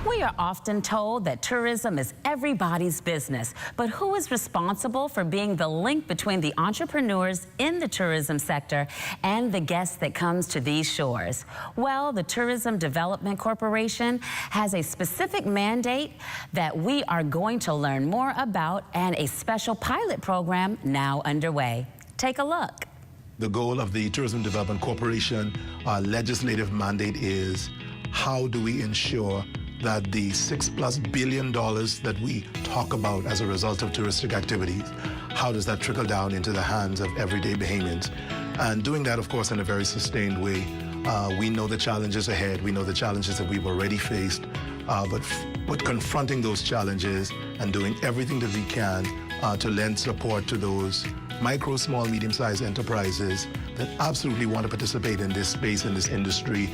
We are often told that tourism is everybody's business, but who is responsible for being the link between the entrepreneurs in the tourism sector and the guests that comes to these shores? Well, the Tourism Development Corporation has a specific mandate that we are going to learn more about and a special pilot program now underway. Take a look. The goal of the Tourism Development Corporation, our legislative mandate is how do we ensure that the $6+ billion that we talk about as a result of touristic activities, how does that trickle down into the hands of everyday Bahamians? And doing that, of course, in a very sustained way. We know the challenges ahead. We know the challenges that we've already faced, but confronting those challenges and doing everything that we can to lend support to those micro, small, medium-sized enterprises that absolutely want to participate in this space, in this industry.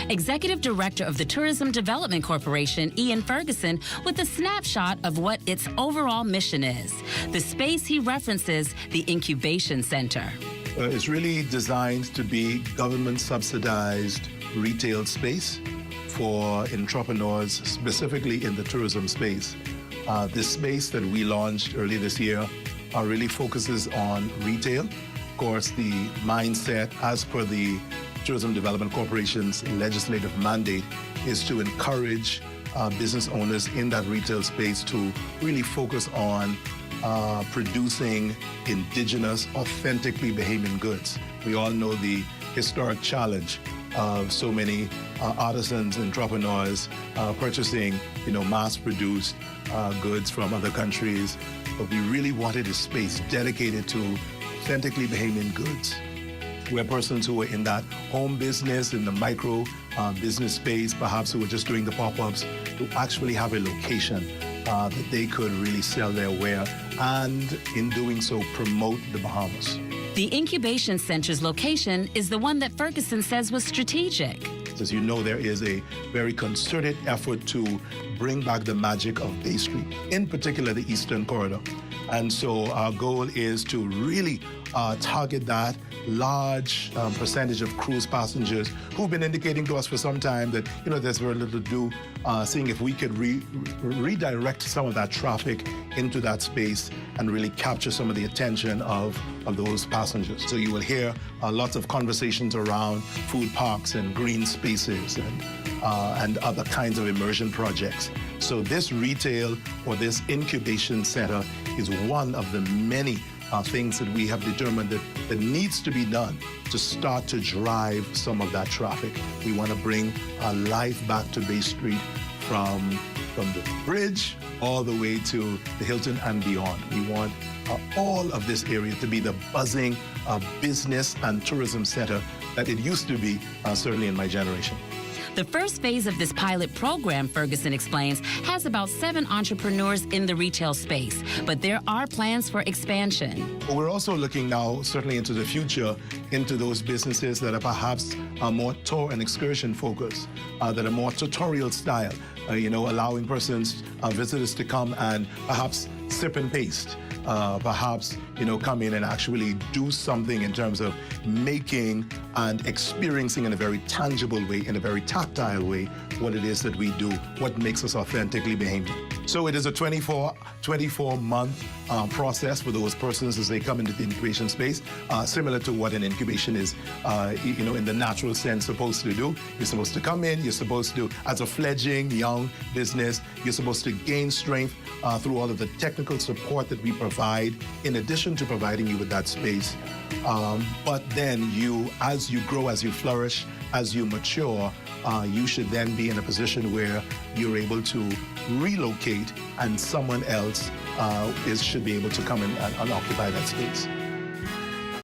Executive Director of the Tourism Development Corporation, Ian Ferguson, with a snapshot of what its overall mission is. The space he references, the Incubation Center. It's really designed to be government-subsidized retail space for entrepreneurs, specifically in the tourism space. This space that we launched early this year really focuses on retail. Of course, the mindset, as per the Tourism Development Corporation's legislative mandate, is to encourage business owners in that retail space to really focus on producing indigenous, authentically Bahamian goods. We all know the historic challenge of so many artisans, entrepreneurs purchasing, mass-produced goods from other countries. But we really wanted a space dedicated to authentically Bahamian goods, where persons who were in that home business, in the micro business space, perhaps who were just doing the pop-ups, to actually have a location that they could really sell their ware and, in doing so, promote the Bahamas. The Incubation Center's location is the one that Ferguson says was strategic. As you know, there is a very concerted effort to bring back the magic of Bay Street, in particular the Eastern Corridor. And so our goal is to really target that large percentage of cruise passengers who've been indicating to us for some time that, there's very little to do, seeing if we could redirect some of that traffic into that space and really capture some of the attention of those passengers. So you will hear lots of conversations around food parks and green spaces and other kinds of immersion projects. So this retail or this incubation center is one of the many things that we have determined that needs to be done to start to drive some of that traffic. We want to bring life back to Bay Street from the bridge all the way to the Hilton and beyond. We want all of this area to be the buzzing business and tourism center that it used to be, certainly in my generation. The first phase of this pilot program, Ferguson explains, has about 7 entrepreneurs in the retail space, but there are plans for expansion. We're also looking now, certainly into the future, into those businesses that are perhaps more tour and excursion focused, that are more tutorial style, allowing persons, visitors to come and perhaps sip and paste. Perhaps, come in and actually do something in terms of making and experiencing in a very tangible way, in a very tactile way, what it is that we do, what makes us authentically Bahamian. So it is a 24-month process for those persons as they come into the incubation space, similar to what an incubation is, in the natural sense, supposed to do. You're supposed to come in, you're supposed to, as a fledgling young business, you're supposed to gain strength through all of the technical support that we provide, in addition to providing you with that space. But then as you grow, as you flourish, as you mature, you should then be in a position where you're able to relocate and someone else should be able to come in and occupy that space.